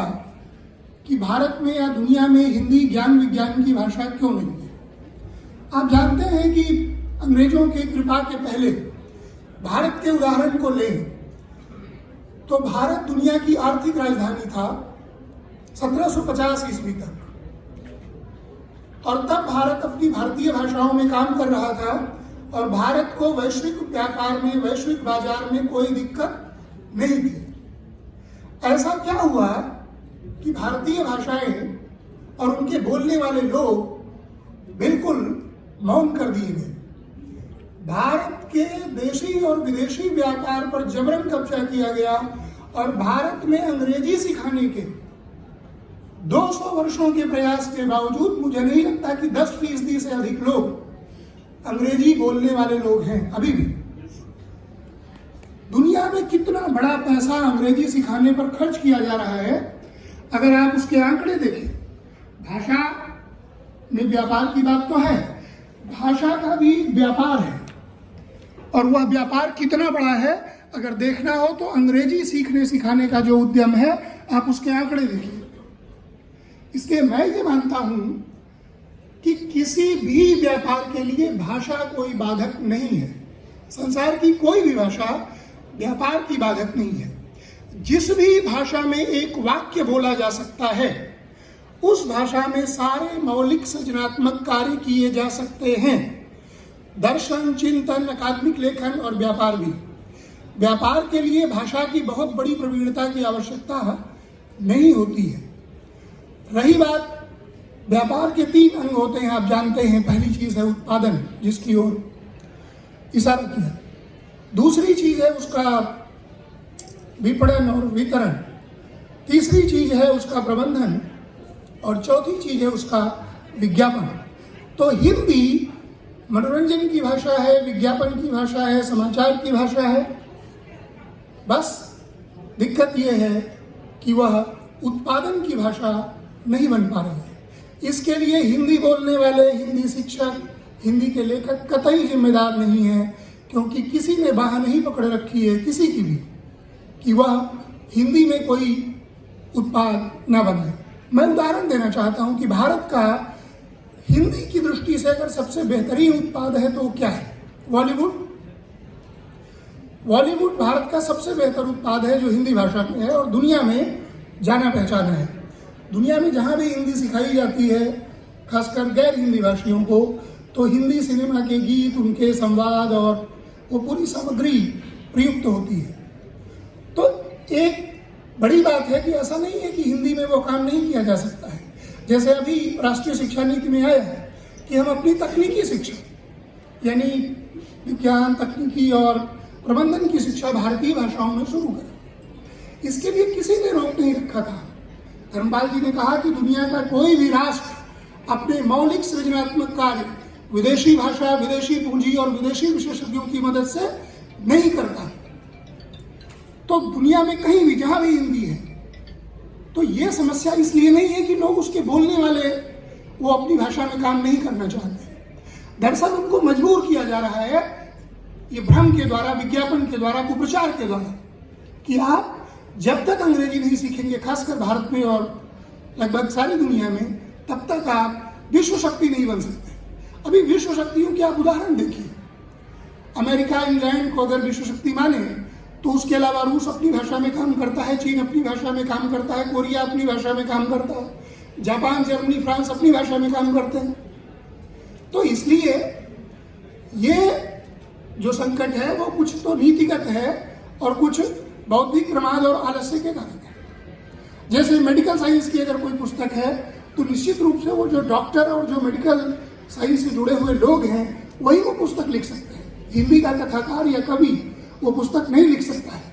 कि भारत में या दुनिया में हिंदी ज्ञान विज्ञान की भाषा क्यों नहीं है। आप जानते हैं कि अंग्रेजों की कृपा के पहले भारत के उदाहरण को लें तो भारत दुनिया की आर्थिक राजधानी था 1750 ईस्वी तक, और तब भारत अपनी भारतीय भाषाओं में काम कर रहा था और भारत को वैश्विक व्यापार में, वैश्विक बाजार में कोई दिक्कत नहीं थी। ऐसा क्या हुआ कि भारतीय भाषाएं और उनके बोलने वाले लोग बिल्कुल मौन कर दिए गए। भारत के देशी और विदेशी व्यापार पर जबरन कब्जा किया गया और भारत में अंग्रेजी सिखाने के 200 वर्षों के प्रयास के बावजूद मुझे नहीं लगता कि 10% से अधिक लोग अंग्रेजी बोलने वाले लोग हैं अभी भी। दुनिया में कितना बड़ा पैसा अंग्रेजी सिखाने पर खर्च किया जा रहा है, अगर आप उसके आंकड़े देखें। भाषा में व्यापार की बात तो है, भाषा का भी व्यापार है, और वह व्यापार कितना बड़ा है अगर देखना हो तो अंग्रेजी सीखने सिखाने का जो उद्यम है, आप उसके आंकड़े देखिए। इसलिए मैं ये मानता हूं कि किसी भी व्यापार के लिए भाषा कोई बाधक नहीं है। संसार की कोई भी भाषा व्यापार की बाधक नहीं है। जिस भी भाषा में एक वाक्य बोला जा सकता है, उस भाषा में सारे मौलिक सृजनात्मक कार्य किए जा सकते हैं। दर्शन, चिंतन, अकादमिक लेखन और व्यापार भी। व्यापार के लिए भाषा की बहुत बड़ी प्रवीणता की आवश्यकता नहीं होती है। रही बात, व्यापार के 3 अंग होते हैं, आप जानते हैं। पहली चीज है उत्पादन, जिसकी ओर इशारा किया। दूसरी चीज है उसका विपणन और वितरण। तीसरी चीज है उसका प्रबंधन, और चौथी चीज है उसका विज्ञापन। तो हिंदी मनोरंजन की भाषा है, विज्ञापन की भाषा है, समाचार की भाषा है। बस दिक्कत यह है कि वह उत्पादन की भाषा नहीं बन पा रही है। इसके लिए हिंदी बोलने वाले, हिंदी शिक्षक, हिंदी के लेखक कतई जिम्मेदार नहीं है, क्योंकि किसी ने बाह नहीं पकड़ रखी है किसी की भी कि वह हिंदी में कोई उत्पाद न बनाए। मैं उदाहरण देना चाहता हूं कि भारत का हिंदी की दृष्टि से अगर सबसे बेहतरीन उत्पाद है तो क्या है? बॉलीवुड। बॉलीवुड भारत का सबसे बेहतर उत्पाद है जो हिंदी भाषा में है और दुनिया में जाना पहचाना है। दुनिया में जहाँ भी हिंदी सिखाई जाती है, खासकर गैर हिंदी भाषियों को, तो हिंदी सिनेमा के गीत, उनके संवाद और वो पूरी सामग्री प्रयुक्त होती है। तो एक बड़ी बात है कि ऐसा नहीं है कि हिंदी में वो काम नहीं किया जा सकता है। जैसे अभी राष्ट्रीय शिक्षा नीति में आया है कि हम अपनी तकनीकी शिक्षा, यानी विज्ञान, तकनीकी और प्रबंधन की शिक्षा भारतीय भाषाओं में शुरू करें। इसके लिए किसी ने रोक नहीं रखा था। धर्मपाल जी ने कहा कि दुनिया का कोई भी राष्ट्र अपने मौलिक सृजनात्मक कार्य विदेशी भाषा, विदेशी पूंजी और विदेशी विशेषज्ञों की मदद से नहीं करता। तो दुनिया में कहीं भी जहां भी हिंदी है, तो ये समस्या इसलिए नहीं है कि लोग उसके बोलने वाले वो अपनी भाषा में काम नहीं करना चाहते। दरअसल उनको मजबूर किया जा रहा है ये भ्रम के द्वारा, विज्ञापन के द्वारा, कुप्रचार के द्वारा, कि आप जब तक अंग्रेजी नहीं सीखेंगे, खासकर भारत में और लगभग सारी दुनिया में, तब तक आप विश्व शक्ति नहीं बन सकते। अभी विश्व शक्तियों के आप उदाहरण देखिए। अमेरिका, इंग्लैंड को अगर विश्व शक्ति माने तो उसके अलावा रूस अपनी भाषा में काम करता है, चीन अपनी भाषा में काम करता है, कोरिया अपनी भाषा में काम करता है, जापान, जर्मनी, फ्रांस अपनी भाषा में काम करते हैं। तो इसलिए ये जो संकट है वो कुछ तो नीतिगत है और कुछ बौद्धिक प्रमाद और आलस्य के कारण है। जैसे मेडिकल साइंस की अगर कोई पुस्तक है तो निश्चित रूप से वो जो डॉक्टर और जो मेडिकल साइंस से जुड़े हुए लोग हैं वही वो पुस्तक लिख सकते हैं। हिंदी का कथाकार या कवि वो पुस्तक नहीं लिख सकता है।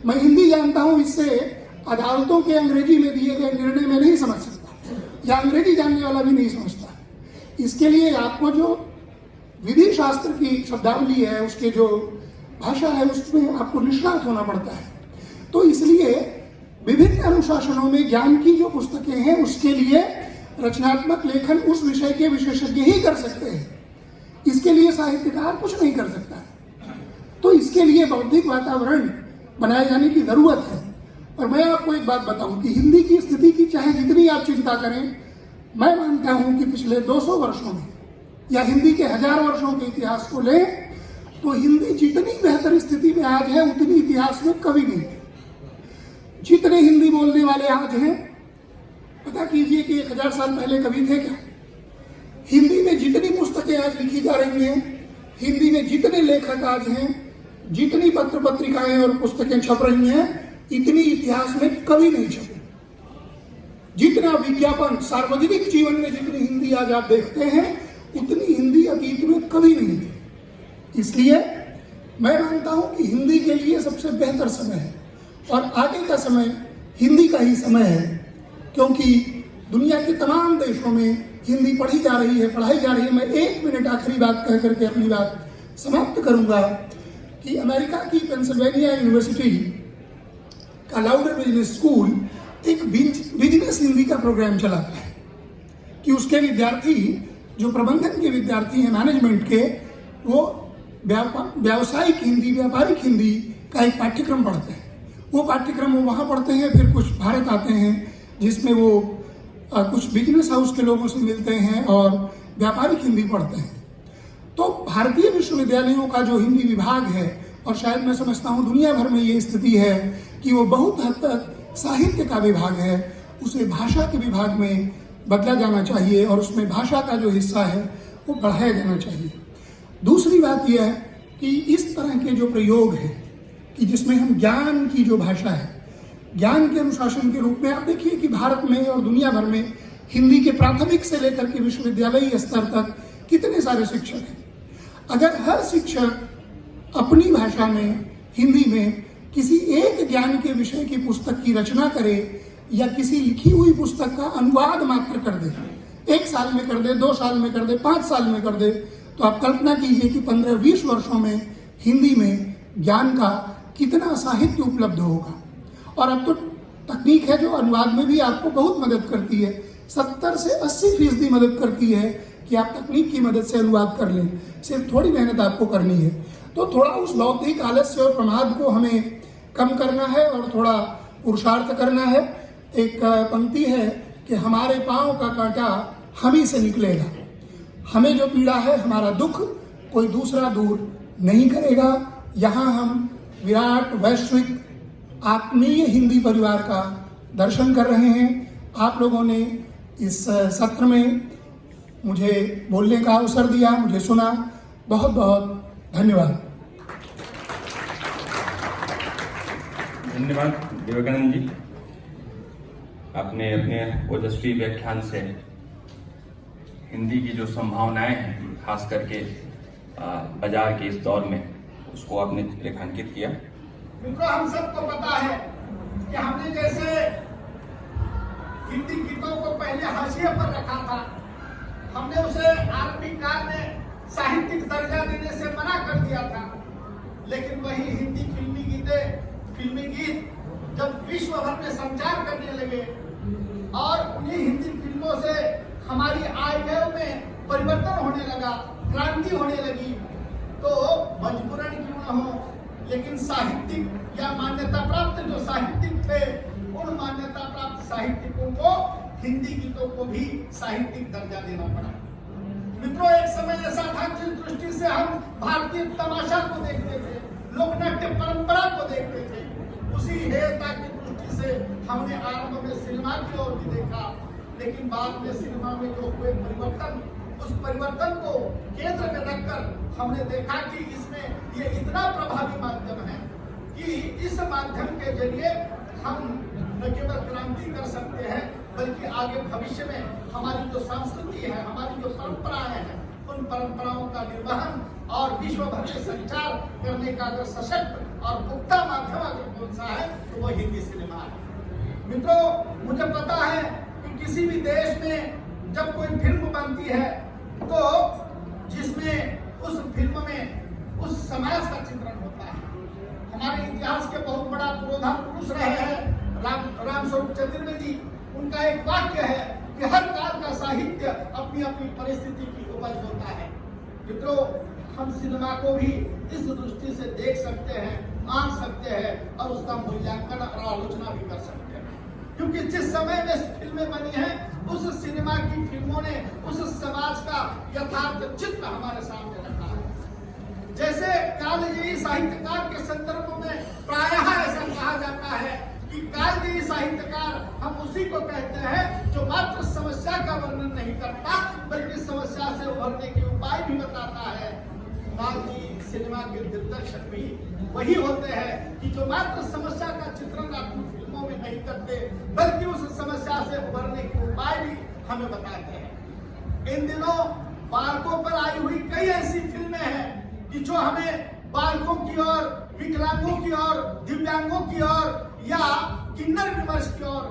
मैं हिंदी जानता हूँ, इससे अदालतों के अंग्रेजी में दिए गए निर्णय में नहीं समझ सकता, या अंग्रेजी जानने वाला भी नहीं समझता। इसके लिए आपको जो विधि शास्त्र की शब्दावली है, उसके जो भाषा है, उसमें आपको निष्णात होना पड़ता है। तो इसलिए विभिन्न अनुशासनों में ज्ञान की जो पुस्तकें हैं उसके लिए रचनात्मक लेखन उस विषय के विशेषज्ञ ही कर सकते हैं। इसके लिए साहित्यकार कुछ नहीं कर सकता है। तो इसके लिए बौद्धिक वातावरण बनाए जाने की ज़रूरत है। और मैं आपको एक बात बताऊं कि हिंदी की स्थिति की चाहे जितनी आप चिंता करें, मैं मानता हूं कि पिछले 200 वर्षों में या हिंदी के 1000 वर्षों के इतिहास को लें तो हिंदी जितनी बेहतर स्थिति में आज है उतनी इतिहास में कभी नहीं थी। जितने हिंदी बोलने वाले आज हैं, पता कीजिए कि 1000 साल पहले कभी थे क्या? हिंदी में जितनी पुस्तकें आज लिखी जा रही हैं, हिंदी में जितने लेखक आज हैं, जितनी पत्र पत्रिकाएं और पुस्तकें छप रही हैं, इतनी इतिहास में कभी नहीं छपी। जितना विज्ञापन सार्वजनिक जीवन में जितनी हिंदी आज आप देखते हैं, उतनी हिंदी अतीत में कभी नहीं थी। इसलिए मैं मानता हूं कि हिंदी के लिए सबसे बेहतर समय है और आगे का समय हिंदी का ही समय है, क्योंकि दुनिया के तमाम देशों में हिंदी पढ़ी जा रही है, पढ़ाई जा रही है। मैं 1 मिनट आखिरी बात कह करके अपनी बात समाप्त करूंगा कि अमेरिका की पेंसिल्वेनिया यूनिवर्सिटी का लाउडर बिजनेस स्कूल एक बिजनेस हिंदी का प्रोग्राम चलाता है कि उसके विद्यार्थी जो प्रबंधन के विद्यार्थी हैं, मैनेजमेंट के, वो व्यावसायिक हिंदी, व्यापारिक हिंदी का एक पाठ्यक्रम पढ़ते हैं। वो पाठ्यक्रम वो वहाँ पढ़ते हैं, फिर कुछ भारत आते हैं जिसमें वो कुछ बिजनेस हाउस के लोगों से मिलते हैं और व्यापारिक हिंदी पढ़ते हैं। तो भारतीय विश्वविद्यालयों का जो हिंदी विभाग है, और शायद मैं समझता हूँ दुनिया भर में ये स्थिति है कि वो बहुत हद तक साहित्य का विभाग है, उसे भाषा के विभाग में बदला जाना चाहिए और उसमें भाषा का जो हिस्सा है वो बढ़ाया जाना चाहिए। दूसरी बात यह है कि इस तरह के जो प्रयोग हैं कि जिसमें हम ज्ञान की जो भाषा है, ज्ञान के अनुशासन के रूप में, आप देखिए कि भारत में और दुनिया भर में हिंदी के प्राथमिक से लेकर के विश्वविद्यालयी स्तर तक कितने सारे शिक्षक हैं। अगर हर शिक्षक अपनी भाषा में, हिंदी में, किसी एक ज्ञान के विषय की पुस्तक की रचना करे या किसी लिखी हुई पुस्तक का अनुवाद मात्र कर दे, 1 साल में कर दे, 2 साल में कर दे, 5 साल में कर दे, तो आप कल्पना कीजिए कि 15-20 वर्षों में हिंदी में ज्ञान का कितना साहित्य उपलब्ध होगा। और अब तो तकनीक है जो अनुवाद में भी आपको बहुत मदद करती है, 70 से 80% मदद करती है कि आप तकनीक की मदद से अनुवाद कर लें। सिर्फ थोड़ी मेहनत आपको करनी है। तो थोड़ा उस बौद्धिक आलस्य और प्रमाद को हमें कम करना है और थोड़ा पुरुषार्थ करना है। एक पंक्ति है कि हमारे पाँव का कांटा हम ही से निकलेगा, हमें जो पीड़ा है, हमारा दुख कोई दूसरा दूर नहीं करेगा। यहाँ हम विराट वैश्विक आत्मीय हिंदी परिवार का दर्शन कर रहे हैं। आप लोगों ने इस सत्र में मुझे बोलने का अवसर दिया, मुझे सुना, बहुत बहुत धन्यवाद। धन्यवाद विवेकानंद जी, आपने अपने ओजस्वी व्याख्यान से हिंदी की जो संभावनाएं हैं, खास करके बाजार के इस दौर में, उसको आपने रेखांकित किया। मित्रों, हम सबको पता है कि हमने जैसे हिंदी गीतों को पहले हाशिए पर रखा था, हमने उसे आरंभिक काल में साहित्यिक दर्जा देने से मना कर दिया था। लेकिन वही हिंदी फिल्मी गीत जब विश्व भर में संचार करने लगे और उन्हीं हिंदी फिल्मों से हमारी आय में परिवर्तन होने लगा, क्रांति होने लगी, तो मजबूरन क्यों न हो, लेकिन साहित्यिक या मान्यता प्राप्त जो साहित्यिक थे, उन मान्यता प्राप्त साहित्यिकों को हिंदी गीतों को भी साहित्यिक दर्जा देना पड़ा। मित्रों, एक समय ऐसा था जिस दृष्टि से हम भारतीय तमाशा को देखते थे, लोकनाट्य परंपरा को देखते थे, उसी हेयता की दृष्टि से हमने आरंभ में सिनेमा की ओर भी देखा। लेकिन बाद में सिनेमा में जो हुए परिवर्तन, उस परिवर्तन को केंद्र में रखकर हमने देखा कि इसमें ये इतना प्रभावी माध्यम है कि इस माध्यम के जरिए हम न केवल क्रांति कर सकते हैं, बल्कि आगे भविष्य में हमारी जो संस्कृति है, हमारी जो परंपराएं हैं, उन परंपराओं का निर्वहन और विश्व भर में संचार करने का अगर सशक्त और पुख्ता माध्यम अगर कौन सा है, तो वह हिंदी सिनेमा है। मित्रों, मुझे पता है कि किसी भी देश में जब कोई फिल्म बनती है तो जिसमें उस फिल्म में उस समाज का चित्रण होता है। हमारे इतिहास के बहुत बड़ा पुरोधा पुरुष रहे हैं रामस्वरूप चतुर्वेदी, उनका एक वाक्य है कि हर काल का साहित्य अपनी अपनी परिस्थिति की उपज होता है। मित्रों, हम सिनेमा को भी इस दृष्टि से देख सकते हैं, आंक सकते हैं और उसका मूल्यांकन और आलोचना भी कर सकते हैं। क्योंकि जिस समय में फिल्में बनी हैं, उस सिनेमा की फिल्मों ने उस समाज का यथार्थ चित्र हमारे सामने रखा है। जैसे कालजयी साहित्यकार के संदर्भ में प्रायः ऐसा कहा जाता है कि कालजयी साहित्यकार हम उसी को कहते हैं जो मात्र समस्या का वर्णन नहीं करता बल्कि समस्या से उभरने के उपाय भी बताता है। कालजयी सिनेमा के दिग्दर्शक भी वही होते हैं कि जो मात्र समस्या का चित्रण अपनी फिल्मों में नहीं करते बल्कि उस समस्या से उभरने के उपाय भी हमें बताते हैं। इन दिनों बालकों पर आई हुई कई ऐसी फिल्में हैं कि जो हमें बालकों की ओर, विकलांगों की ओर, दिव्यांगों की ओर या किन्नर विमर्श की ओर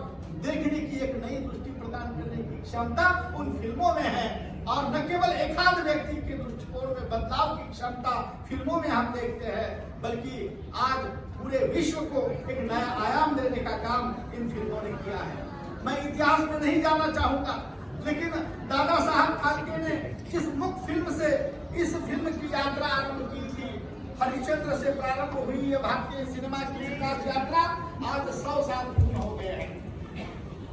देखने की एक नई दृष्टि प्रदान करने की क्षमता उन फिल्मों में है। और न केवल एकाध व्यक्ति के दृष्टिकोण में बदलाव की क्षमता फिल्मों में हम देखते हैं, बल्कि आज पूरे विश्व को एक नया आयाम देने का काम इन फिल्मों ने किया है। मैं इतिहास में नहीं जाना चाहूंगा, लेकिन दादा साहब फाल्के ने जिस मुख्य फिल्म से इस फिल्म की यात्रा आरंभ की थी, हरिश्चंद्र से प्रारंभ हुई ये भारतीय सिनेमा की विकास यात्रा आज 100 साल पूर्ण हो गए हैं।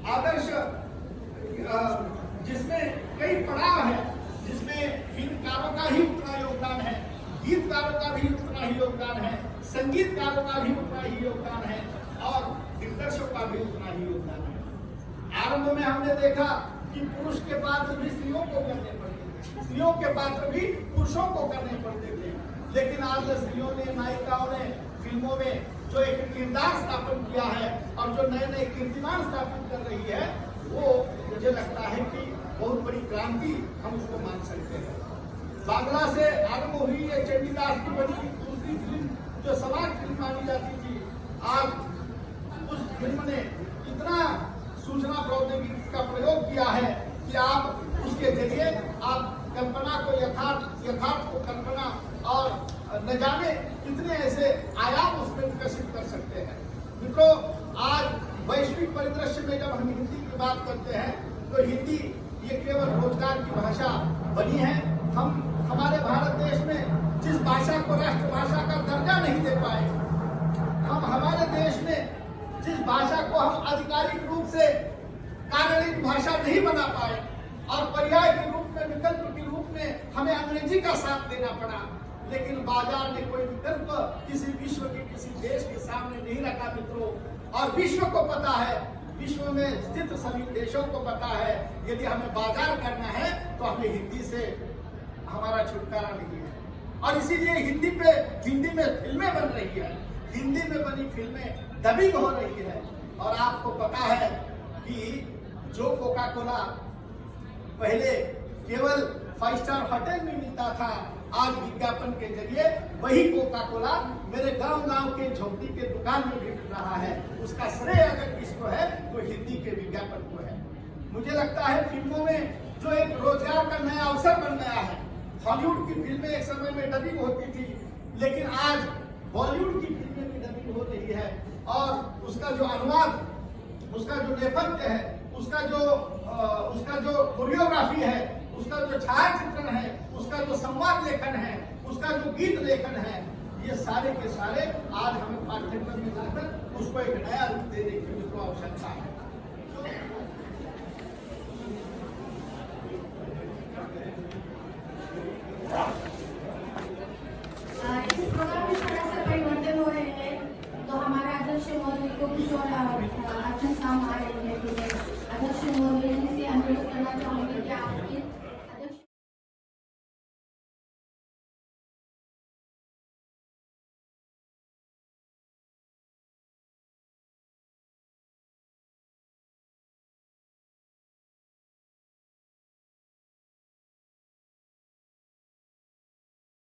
आदर्श जिसमें कई पड़ाव है, जिसमें फिल्मकारों का ही उतना योगदान है, गीतकारों का भी उतना ही योगदान है, संगीतकारों का भी उतना ही योगदान है और दिग्दर्शकों का भी उतना ही योगदान है। आरंभ में हमने देखा कि पुरुष के पात्र भी स्त्रियों को करने पड़ते थे, स्त्रियों के पात्र भी पुरुषों को करने पड़ते थे, लेकिन आज स्त्रियों ने, नायिकाओं ने फिल्मों में जो एक किरदार स्थापन किया है और जो नए नए कीर्तिमान स्थापित कर रही है, वो मुझे लगता है कि बहुत बड़ी क्रांति हम उसको मान सकते हैं। बांग्ला से आरंभ हुई ये चंडीदास की बनी दूसरी फिल्म जो समाज फिल्म मानी जाती थी, आज उस फिल्म ने इतना सूचना प्रौद्योगिकी का प्रयोग किया है कि आप उसके जरिए आप कल्पना को यथार्थ को कल्पना और न जाने कितने ऐसे आयाम उसमें विकसित कर सकते हैं। मित्रों, आज वैश्विक परिदृश्य में जब हम हिंदी की बात करते हैं तो हिंदी ये केवल रोजगार की भाषा बनी है। हम हमारे भारत देश में जिस भाषा को राष्ट्रभाषा का दर्जा नहीं दे पाए, हम हमारे देश में जिस भाषा को हम आधिकारिक रूप से कानूनी भाषा नहीं बना पाए और पर्याय के रूप में, विकल्प के रूप में हमें अंग्रेजी का साथ देना पड़ा, लेकिन बाजार ने कोई विकल्प किसी विश्व के किसी देश के सामने नहीं रखा मित्रों। और विश्व को पता है, विश्व में स्थित सभी देशों को पता है, यदि हमें बाजार करना है तो हमें हिंदी से हमारा छुटकारा नहीं है। और इसीलिए हिंदी में फिल्में बन रही है, हिंदी में बनी फिल्में डबिंग हो रही है। और आपको पता है कि जो कोका कोला पहले केवल 5 स्टार होटल में मिलता था, आज विज्ञापन के जरिए वही कोका कोला मेरे गांव के झोपड़ी के दुकान में भी मिल रहा है। उसका श्रेय अगर किसको है तो हिंदी के विज्ञापन को है। मुझे लगता है फिल्मों में जो एक रोजगार का नया अवसर बन गया है। हॉलीवुड की फिल्में एक समय में डबिंग होती थी, लेकिन आज बॉलीवुड की फिल्में भी डबिंग हो रही है और उसका जो अनुवाद, उसका जो नेपथ्य है, उसका जो कोरियोग्राफी है, उसका जो छायाचित्रण है, उसका जो संवाद लेखन है, उसका जो गीत लेखन है, ये सारे के सारे आज हमें पाठ्यक्रम में लाकर उसको एक नया रूप देने की आवश्यकता है।